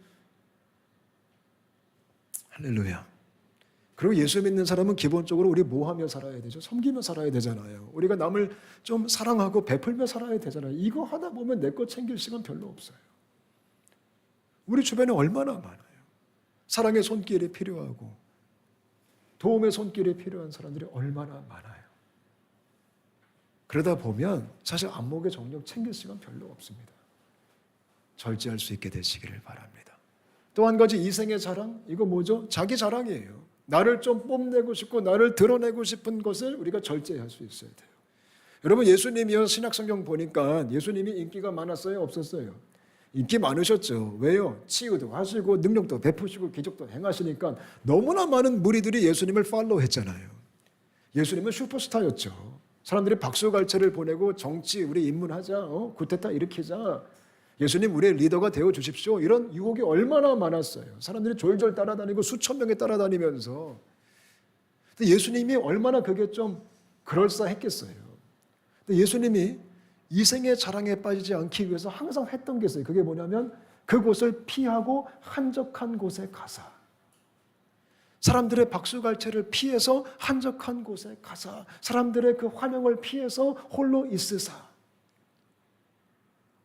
[SPEAKER 1] 할렐루야. 그리고 예수 믿는 사람은 기본적으로 우리 뭐 하며 살아야 되죠? 섬기며 살아야 되잖아요. 우리가 남을 좀 사랑하고 베풀며 살아야 되잖아요. 이거 하다 보면 내 것 챙길 시간 별로 없어요. 우리 주변에 얼마나 많아요. 사랑의 손길이 필요하고 도움의 손길이 필요한 사람들이 얼마나 많아요. 그러다 보면 사실 안목의 정력 챙길 시간 별로 없습니다. 절제할 수 있게 되시기를 바랍니다. 또 한 가지 이생의 자랑, 이거 뭐죠? 자기 자랑이에요. 나를 좀 뽐내고 싶고 나를 드러내고 싶은 것을 우리가 절제할 수 있어야 돼요. 여러분 예수님이요 신약성경 보니까 예수님이 인기가 많았어요? 없었어요? 인기 많으셨죠. 왜요? 치유도 하시고 능력도 베푸시고 기적도 행하시니까 너무나 많은 무리들이 예수님을 팔로우했잖아요. 예수님은 슈퍼스타였죠. 사람들이 박수갈채를 보내고 정치 우리 입문하자, 쿠데타 일으키자, 예수님 우리의 리더가 되어 주십시오. 이런 유혹이 얼마나 많았어요. 사람들이 졸졸 따라다니고 수천 명이 따라다니면서. 근데 예수님이 얼마나 그게 좀 그럴싸했겠어요. 근데 예수님이 이생의 자랑에 빠지지 않기 위해서 항상 했던 게 있어요. 그게 뭐냐면 그곳을 피하고 한적한 곳에 가사. 사람들의 박수갈채를 피해서 한적한 곳에 가사. 사람들의 그 환영을 피해서 홀로 있으사.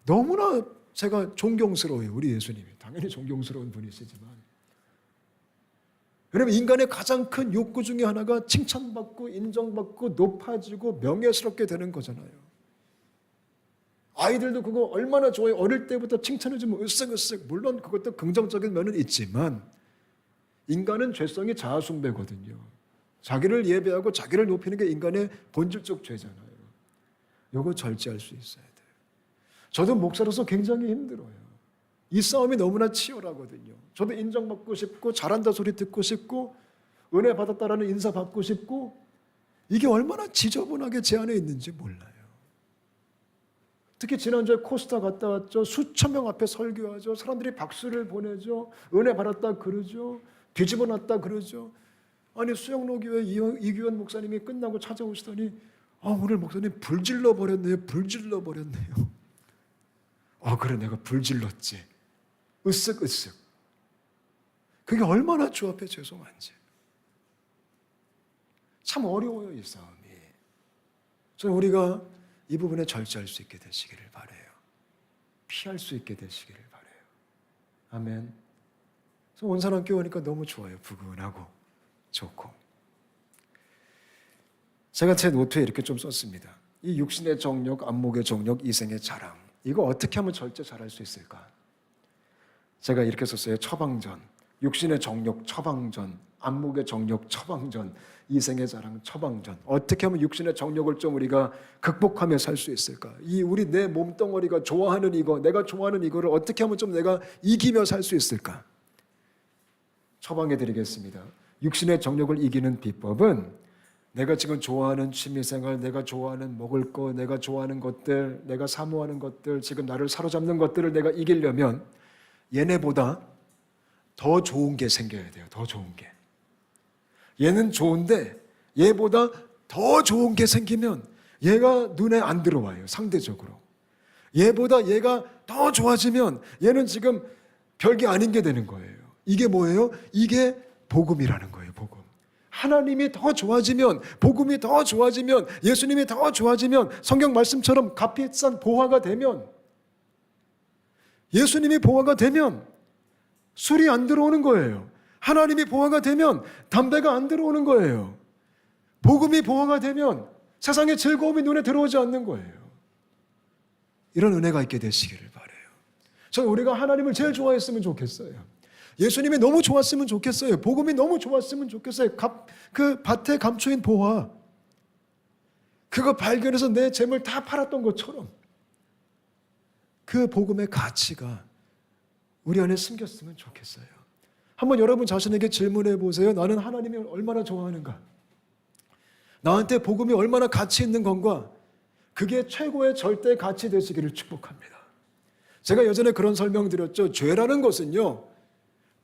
[SPEAKER 1] 너무나 제가 존경스러워요. 우리 예수님이. 당연히 존경스러운 분이시지만. 왜냐하면 인간의 가장 큰 욕구 중에 하나가 칭찬받고 인정받고 높아지고 명예스럽게 되는 거잖아요. 아이들도 그거 얼마나 좋아요. 어릴 때부터 칭찬해주면 으쓱으쓱. 물론 그것도 긍정적인 면은 있지만 인간은 죄성이 자아숭배거든요. 자기를 예배하고 자기를 높이는 게 인간의 본질적 죄잖아요. 이거 절제할 수 있어야 돼요. 저도 목사로서 굉장히 힘들어요. 이 싸움이 너무나 치열하거든요. 저도 인정받고 싶고 잘한다 소리 듣고 싶고 은혜 받았다라는 인사 받고 싶고 이게 얼마나 지저분하게 제 안에 있는지 몰라요. 특히 지난주에 코스타 갔다 왔죠. 수천 명 앞에 설교하죠. 사람들이 박수를 보내죠. 은혜 받았다 그러죠. 뒤집어 놨다 그러죠. 아니 수영로교회 이규현 목사님이 끝나고 찾아오시더니 오늘 목사님 불질러 버렸네요. 불질러 버렸네요. 그래 내가 불질렀지. 으쓱으쓱. 그게 얼마나 주 앞에 죄송한지. 참 어려워요 이 싸움이. 저는 우리가 이 부분에 절제할 수 있게 되시기를 바라요. 피할 수 있게 되시기를 바라요. 아멘. 그래서 온산함교회 오니까 너무 좋아요. 부근하고 좋고. 제가 제 노트에 이렇게 좀 썼습니다. 이 육신의 정욕, 안목의 정욕, 이생의 자랑. 이거 어떻게 하면 절제 잘할 수 있을까? 제가 이렇게 썼어요. 처방전. 육신의 정욕, 처방전. 안목의 정욕, 처방전. 이생의 자랑, 처방전. 어떻게 하면 육신의 정욕을 좀 우리가 극복하며 살 수 있을까? 이 우리 내 몸덩어리가 좋아하는 이거, 내가 좋아하는 이거를 어떻게 하면 좀 내가 이기며 살 수 있을까? 처방해 드리겠습니다. 육신의 정욕을 이기는 비법은 내가 지금 좋아하는 취미생활, 내가 좋아하는 먹을 거, 내가 좋아하는 것들, 내가 사모하는 것들, 지금 나를 사로잡는 것들을 내가 이기려면 얘네보다 더 좋은 게 생겨야 돼요. 더 좋은 게. 얘는 좋은데 얘보다 더 좋은 게 생기면 얘가 눈에 안 들어와요. 상대적으로. 얘보다 얘가 더 좋아지면 얘는 지금 별게 아닌 게 되는 거예요. 이게 뭐예요? 이게 복음이라는 거예요. 복음. 하나님이 더 좋아지면, 복음이 더 좋아지면, 예수님이 더 좋아지면, 성경 말씀처럼 값비싼 보화가 되면, 예수님이 보화가 되면 술이 안 들어오는 거예요. 하나님이 보화가 되면 담배가 안 들어오는 거예요. 복음이 보화가 되면 세상의 즐거움이 눈에 들어오지 않는 거예요. 이런 은혜가 있게 되시기를 바라요. 저는 우리가 하나님을 제일 좋아했으면 좋겠어요. 예수님이 너무 좋았으면 좋겠어요. 복음이 너무 좋았으면 좋겠어요. 그 밭에 감추인 보화, 그거 발견해서 내 재물 다 팔았던 것처럼 그 복음의 가치가 우리 안에 숨겼으면 좋겠어요. 한번 여러분 자신에게 질문해 보세요. 나는 하나님을 얼마나 좋아하는가? 나한테 복음이 얼마나 가치 있는 건가? 그게 최고의 절대 가치 되시기를 축복합니다. 제가 예전에 그런 설명 드렸죠. 죄라는 것은요,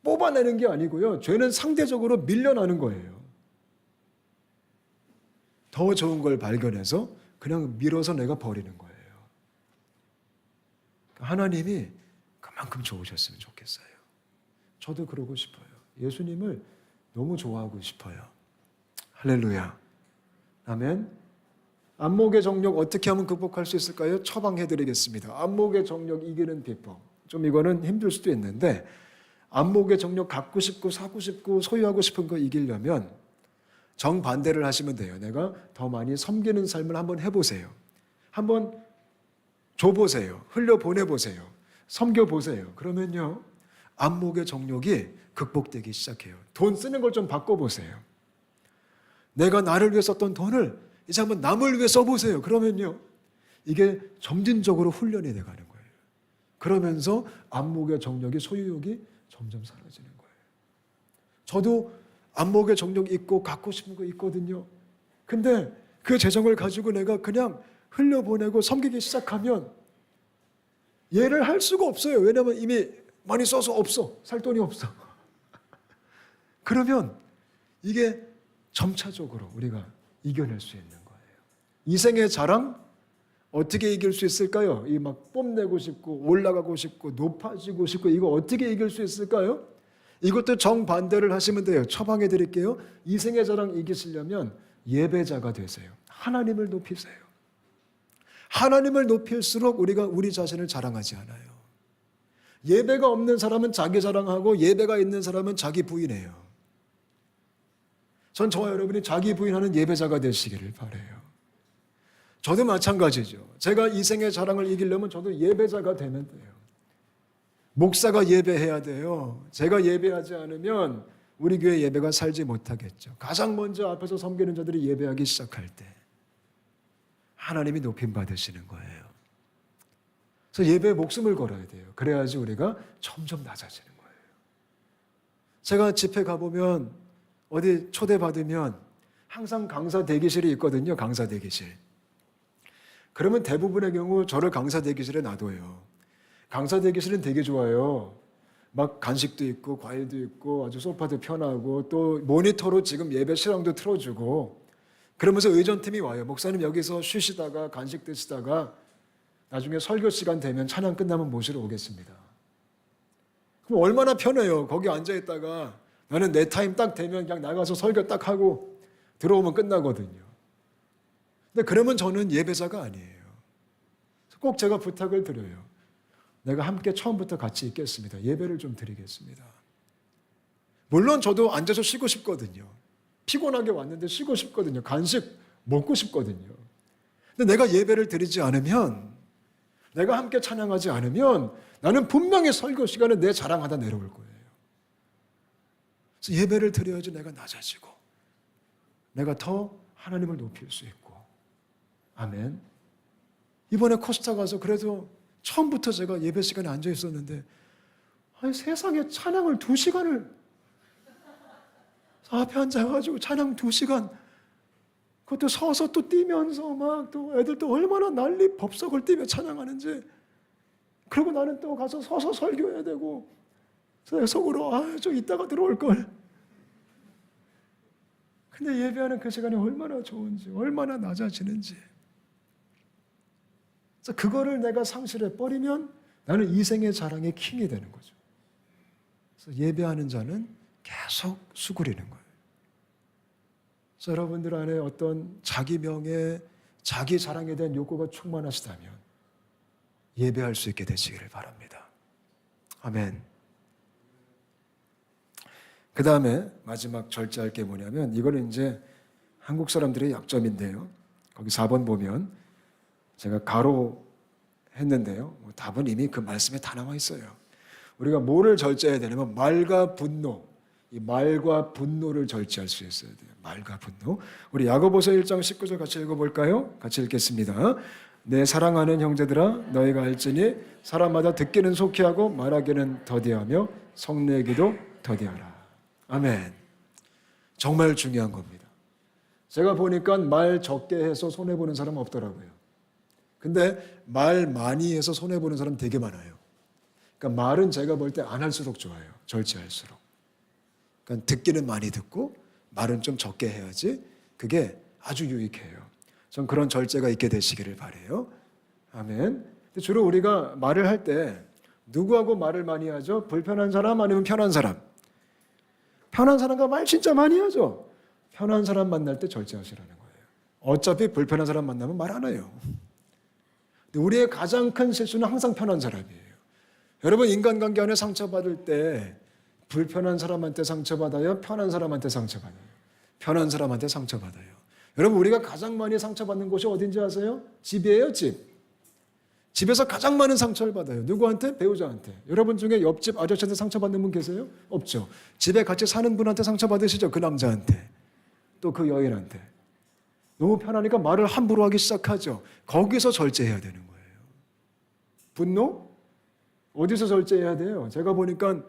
[SPEAKER 1] 뽑아내는 게 아니고요. 죄는 상대적으로 밀려나는 거예요. 더 좋은 걸 발견해서 그냥 밀어서 내가 버리는 거예요. 하나님이 그만큼 좋으셨으면 좋겠어요. 저도 그러고 싶어요. 예수님을 너무 좋아하고 싶어요. 할렐루야. 아멘. 안목의 정욕 어떻게 하면 극복할 수 있을까요? 처방해드리겠습니다. 안목의 정욕 이기는 비법. 좀 이거는 힘들 수도 있는데 안목의 정욕 갖고 싶고 사고 싶고 소유하고 싶은 거 이기려면 정반대를 하시면 돼요. 내가 더 많이 섬기는 삶을 한번 해보세요. 한번 줘보세요. 흘려보내보세요. 섬겨보세요. 그러면요, 안목의 정욕이 극복되기 시작해요. 돈 쓰는 걸 좀 바꿔보세요. 내가 나를 위해 썼던 돈을 이제 한번 남을 위해 써보세요. 그러면요, 이게 점진적으로 훈련이 돼가는 거예요. 그러면서 안목의 정력이, 소유욕이 점점 사라지는 거예요. 저도 안목의 정력 있고 갖고 싶은 거 있거든요. 근데 그 재정을 가지고 내가 그냥 흘려보내고 섬기기 시작하면 얘를 할 수가 없어요. 왜냐하면 이미 많이 써서 없어. 살 돈이 없어. 그러면 이게 점차적으로 우리가 이겨낼 수 있는 거예요. 이 생의 자랑 어떻게 이길 수 있을까요? 이 막 뽐내고 싶고 올라가고 싶고 높아지고 싶고 이거 어떻게 이길 수 있을까요? 이것도 정반대를 하시면 돼요. 처방해 드릴게요. 이 생의 자랑 이기시려면 예배자가 되세요. 하나님을 높이세요. 하나님을 높일수록 우리가 우리 자신을 자랑하지 않아요. 예배가 없는 사람은 자기 자랑하고 예배가 있는 사람은 자기 부인해요. 전 저와 여러분이 자기 부인하는 예배자가 되시기를 바라요. 저도 마찬가지죠. 제가 이 생의 자랑을 이기려면 저도 예배자가 되면 돼요. 목사가 예배해야 돼요. 제가 예배하지 않으면 우리 교회 예배가 살지 못하겠죠. 가장 먼저 앞에서 섬기는 자들이 예배하기 시작할 때 하나님이 높임 받으시는 거예요. 그래서 예배에 목숨을 걸어야 돼요. 그래야지 우리가 점점 낮아지는 거예요. 제가 집회 가보면 어디 초대받으면 항상 강사 대기실이 있거든요. 강사 대기실. 그러면 대부분의 경우 저를 강사 대기실에 놔둬요. 강사 대기실은 되게 좋아요. 막 간식도 있고 과일도 있고 아주 소파도 편하고 또 모니터로 지금 예배 실황도 틀어주고 그러면서 의전팀이 와요. 목사님 여기서 쉬시다가 간식 드시다가 나중에 설교 시간 되면 찬양 끝나면 모시러 오겠습니다. 그럼 얼마나 편해요. 거기 앉아있다가 나는 내 타임 딱 되면 그냥 나가서 설교 딱 하고 들어오면 끝나거든요. 근데 그러면 저는 예배자가 아니에요. 꼭 제가 부탁을 드려요. 내가 함께 처음부터 같이 있겠습니다. 예배를 좀 드리겠습니다. 물론 저도 앉아서 쉬고 싶거든요. 피곤하게 왔는데 쉬고 싶거든요. 간식 먹고 싶거든요. 근데 내가 예배를 드리지 않으면, 내가 함께 찬양하지 않으면 나는 분명히 설교 시간에 내 자랑하다 내려올 거예요. 그래서 예배를 드려야지 내가 낮아지고 내가 더 하나님을 높일 수 있고. 아멘. 이번에 코스타 가서 그래도 처음부터 제가 예배 시간에 앉아 있었는데 아니 세상에 찬양을 2시간을 앞에 앉아가지고 찬양 2시간 그것도 서서 또 뛰면서 막 또 애들 또 얼마나 난리 법석을 뛰며 찬양하는지 그리고 나는 또 가서 서서 설교해야 되고 그래서 속으로 좀 이따가 들어올 걸. 근데 예배하는 그 시간이 얼마나 좋은지 얼마나 낮아지는지 그래서 그거를 내가 상실해 버리면 나는 이 생의 자랑의 킹이 되는 거죠. 그래서 예배하는 자는 계속 수그리는 거예요. 그래서 여러분들 안에 어떤 자기 명예, 자기 자랑에 대한 욕구가 충만하시다면 예배할 수 있게 되시기를 바랍니다. 아멘. 그 다음에 마지막 절제할 게 뭐냐면 이거는 이제 한국 사람들의 약점인데요. 거기 4번 보면 제가 가로했는데요. 답은 이미 그 말씀에 다 나와 있어요. 우리가 뭐를 절제해야 되냐면 말과 분노, 이 말과 분노를 절제할 수 있어야 돼요. 말과 분노. 우리 야고보서 1장 19절 같이 읽어볼까요? 같이 읽겠습니다. 내 사랑하는 형제들아 너희가 알지니 사람마다 듣기는 속히 하고 말하기는 더디하며 성내기도 더디하라. 아멘. 정말 중요한 겁니다. 제가 보니까 말 적게 해서 손해보는 사람 없더라고요. 근데 말 많이 해서 손해보는 사람 되게 많아요. 그러니까 말은 제가 볼 때 안 할수록 좋아요. 절제할수록. 그러니까 듣기는 많이 듣고 말은 좀 적게 해야지 그게 아주 유익해요. 전 그런 절제가 있게 되시기를 바라요. 아멘. 근데 주로 우리가 말을 할 때 누구하고 말을 많이 하죠? 불편한 사람 아니면 편한 사람? 편한 사람과 말 진짜 많이 하죠. 편한 사람 만날 때 절제하시라는 거예요. 어차피 불편한 사람 만나면 말 안 해요. 근데 우리의 가장 큰 실수는 항상 편한 사람이에요. 여러분 인간관계 안에 상처받을 때 불편한 사람한테 상처받아요? 편한 사람한테 상처받아요? 편한 사람한테 상처받아요. 여러분 우리가 가장 많이 상처받는 곳이 어딘지 아세요? 집이에요, 집. 집에서 가장 많은 상처를 받아요. 누구한테? 배우자한테. 여러분 중에 옆집 아저씨한테 상처받는 분 계세요? 없죠. 집에 같이 사는 분한테 상처받으시죠? 그 남자한테. 또 그 여인한테. 너무 편하니까 말을 함부로 하기 시작하죠. 거기서 절제해야 되는 거예요. 분노? 어디서 절제해야 돼요? 제가 보니까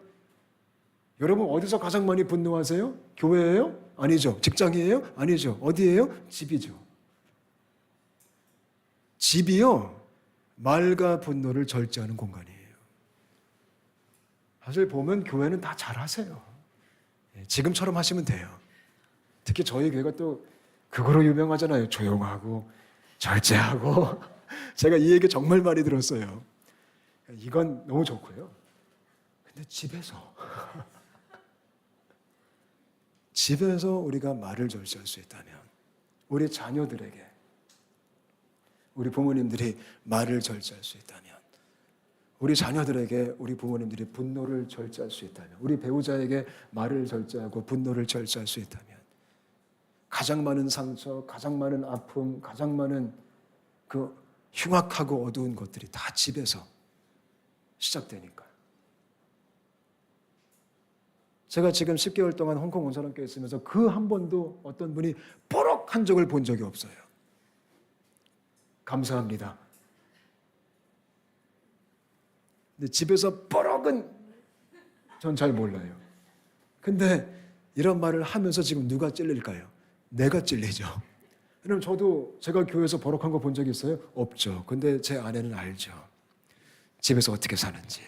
[SPEAKER 1] 여러분 어디서 가장 많이 분노하세요? 교회예요? 아니죠. 직장이에요? 아니죠. 어디예요? 집이죠. 집이요, 말과 분노를 절제하는 공간이에요. 사실 보면 교회는 다 잘하세요. 지금처럼 하시면 돼요. 특히 저희 교회가 또 그거로 유명하잖아요. 조용하고 절제하고. 제가 이 얘기 정말 많이 들었어요. 이건 너무 좋고요. 근데 집에서 우리가 말을 절제할 수 있다면, 우리 자녀들에게, 우리 부모님들이 말을 절제할 수 있다면, 우리 자녀들에게 우리 부모님들이 분노를 절제할 수 있다면, 우리 배우자에게 말을 절제하고 분노를 절제할 수 있다면, 가장 많은 상처, 가장 많은 아픔, 가장 많은 그 흉악하고 어두운 것들이 다 집에서 시작되니까요. 제가 지금 10개월 동안 홍콩 온 사람께 있으면서 그 한 번도 어떤 분이 뽀록 한 적을 본 적이 없어요. 감사합니다. 근데 집에서 뽀록은 전 잘 몰라요. 근데 이런 말을 하면서 지금 누가 찔릴까요? 내가 찔리죠. 그럼 저도 제가 교회에서 버럭한 거 본 적이 있어요? 없죠. 근데 제 아내는 알죠. 집에서 어떻게 사는지.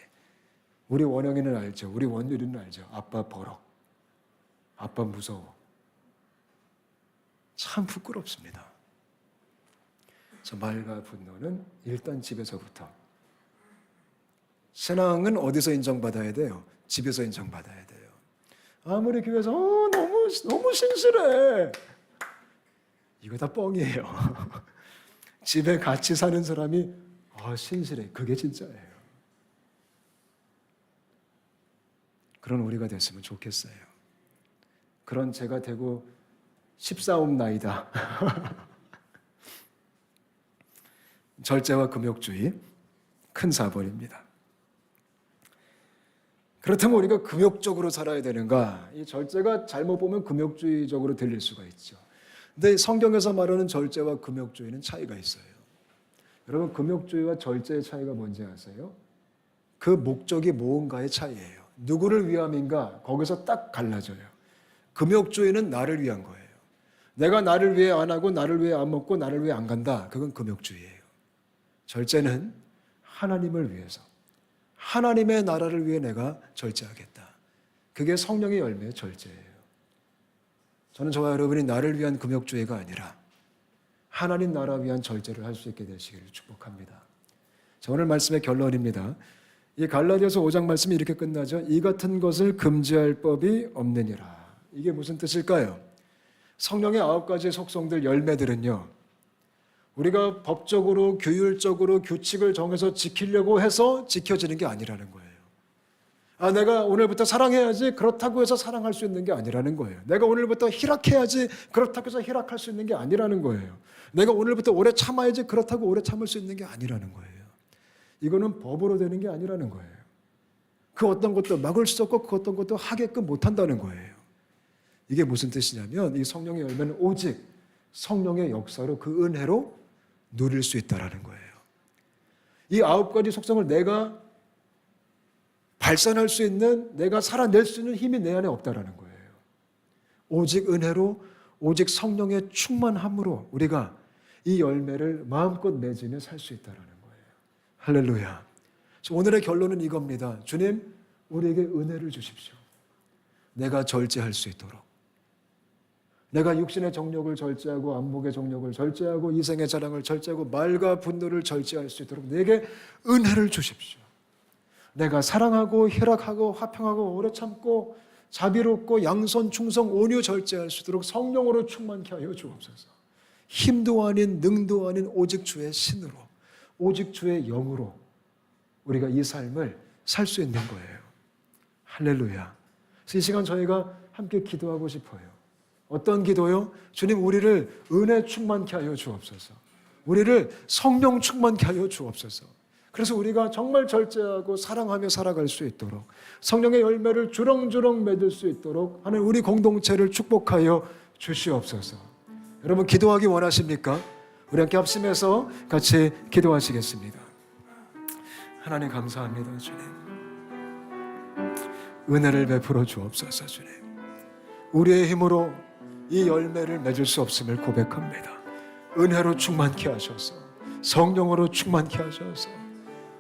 [SPEAKER 1] 우리 원영이는 알죠. 우리 원유리는 알죠. 아빠 버럭. 아빠 무서워. 참 부끄럽습니다. 저 말과 분노는 일단 집에서부터. 신앙은 어디서 인정받아야 돼요? 집에서 인정받아야 돼요. 아무리 교회에서 너무 신실해. 이거 다 뻥이에요. 집에 같이 사는 사람이 신실해. 그게 진짜예요. 그런 우리가 됐으면 좋겠어요. 그런 제가 되고 십사옵나이다. 절제와 금욕주의, 큰 사본입니다. 그렇다면 우리가 금욕적으로 살아야 되는가? 이 절제가 잘못 보면 금욕주의적으로 들릴 수가 있죠. 근데 성경에서 말하는 절제와 금욕주의는 차이가 있어요. 여러분, 금욕주의와 절제의 차이가 뭔지 아세요? 그 목적이 뭔가의 차이예요. 누구를 위함인가? 거기서 딱 갈라져요. 금욕주의는 나를 위한 거예요. 내가 나를 위해 안 하고 나를 위해 안 먹고 나를 위해 안 간다. 그건 금욕주의예요. 절제는 하나님을 위해서, 하나님의 나라를 위해 내가 절제하겠다. 그게 성령의 열매의 절제예요. 저는 저와 여러분이 나를 위한 금욕주의가 아니라 하나님 나라 위한 절제를 할 수 있게 되시기를 축복합니다. 자, 오늘 말씀의 결론입니다. 이 갈라디아서 5장 말씀이 이렇게 끝나죠. 이 같은 것을 금지할 법이 없느니라. 이게 무슨 뜻일까요? 성령의 9가지 속성들, 열매들은요, 우리가 법적으로, 규율적으로 규칙을 정해서 지키려고 해서 지켜지는 게 아니라는 거예요. 내가 오늘부터 사랑해야지, 그렇다고 해서 사랑할 수 있는 게 아니라는 거예요. 내가 오늘부터 희락해야지, 그렇다고 해서 희락할 수 있는 게 아니라는 거예요. 내가 오늘부터 오래 참아야지, 그렇다고 오래 참을 수 있는 게 아니라는 거예요. 이거는 법으로 되는 게 아니라는 거예요. 그 어떤 것도 막을 수 없고 그 어떤 것도 하게끔 못한다는 거예요. 이게 무슨 뜻이냐면, 이 성령의 열매는 오직 성령의 역사로, 그 은혜로 누릴 수 있다는 거예요. 이 9가지 속성을 내가 발산할 수 있는, 내가 살아낼 수 있는 힘이 내 안에 없다라는 거예요. 오직 은혜로, 오직 성령의 충만함으로 우리가 이 열매를 마음껏 맺으며 살 수 있다라는 거예요. 할렐루야. 오늘의 결론은 이겁니다. 주님, 우리에게 은혜를 주십시오. 내가 절제할 수 있도록. 내가 육신의 정욕을 절제하고 안목의 정욕을 절제하고 이생의 자랑을 절제하고 말과 분노를 절제할 수 있도록 내게 은혜를 주십시오. 내가 사랑하고 희락하고 화평하고 오래 참고 자비롭고 양선 충성 온유 절제할 수 있도록 성령으로 충만케 하여 주옵소서. 힘도 아닌 능도 아닌 오직 주의 신으로, 오직 주의 영으로 우리가 이 삶을 살 수 있는 거예요. 할렐루야. 그래서 이 시간 저희가 함께 기도하고 싶어요. 어떤 기도요? 주님, 우리를 은혜 충만케 하여 주옵소서. 우리를 성령 충만케 하여 주옵소서. 그래서 우리가 정말 절제하고 사랑하며 살아갈 수 있도록, 성령의 열매를 주렁주렁 맺을 수 있도록 하는 우리 공동체를 축복하여 주시옵소서. 여러분, 기도하기 원하십니까? 우리 함께 합심해서 같이 기도하시겠습니다. 하나님 감사합니다. 주님, 은혜를 베풀어 주옵소서. 주님, 우리의 힘으로 이 열매를 맺을 수 없음을 고백합니다. 은혜로 충만케 하셔서, 성령으로 충만케 하셔서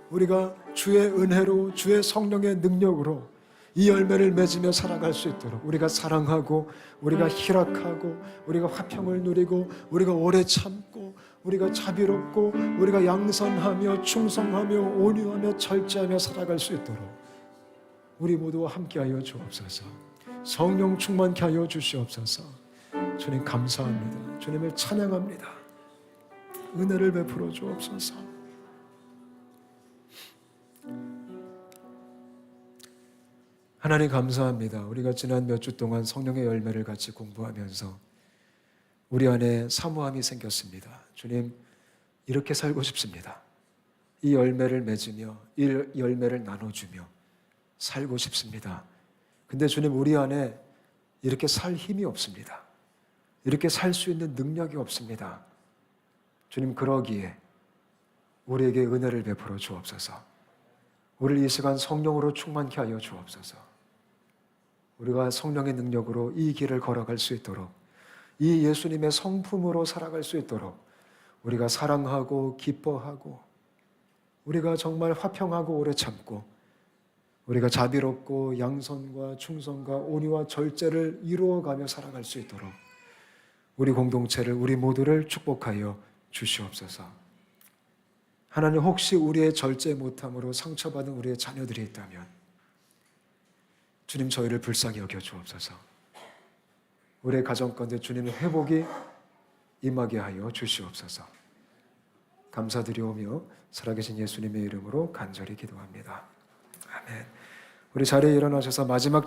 [SPEAKER 1] 우리가 주의 은혜로, 주의 성령의 능력으로 이 열매를 맺으며 살아갈 수 있도록, 우리가 사랑하고, 우리가 희락하고, 우리가 화평을 누리고, 우리가 오래 참고, 우리가 자비롭고, 우리가 양선하며 충성하며 온유하며 절제하며 살아갈 수 있도록 우리 모두와 함께하여 주옵소서. 성령 충만케 하여 주시옵소서. 주님 감사합니다. 주님을 찬양합니다. 은혜를 베풀어 주옵소서. 하나님 감사합니다. 우리가 지난 몇 주 동안 성령의 열매를 같이 공부하면서 우리 안에 사모함이 생겼습니다. 주님, 이렇게 살고 싶습니다. 이 열매를 맺으며 이 열매를 나눠주며 살고 싶습니다. 근데 주님, 우리 안에 이렇게 살 힘이 없습니다. 이렇게 살 수 있는 능력이 없습니다. 주님, 그러기에 우리에게 은혜를 베풀어 주옵소서. 우리를 이 시간 성령으로 충만케 하여 주옵소서. 우리가 성령의 능력으로 이 길을 걸어갈 수 있도록, 이 예수님의 성품으로 살아갈 수 있도록 우리가 사랑하고 기뻐하고, 우리가 정말 화평하고 오래 참고, 우리가 자비롭고 양선과 충성과 온유와 절제를 이루어가며 살아갈 수 있도록 우리 공동체를, 우리 모두를 축복하여 주시옵소서. 하나님, 혹시 우리의 절제 못함으로 상처받은 우리의 자녀들이 있다면 주님, 저희를 불쌍히 여겨 주옵소서. 우리의 가정 가운데 주님의 회복이 임하게 하여 주시옵소서. 감사드리오며 살아계신 예수님의 이름으로 간절히 기도합니다. 아멘. 우리 자리에 일어나셔서 마지막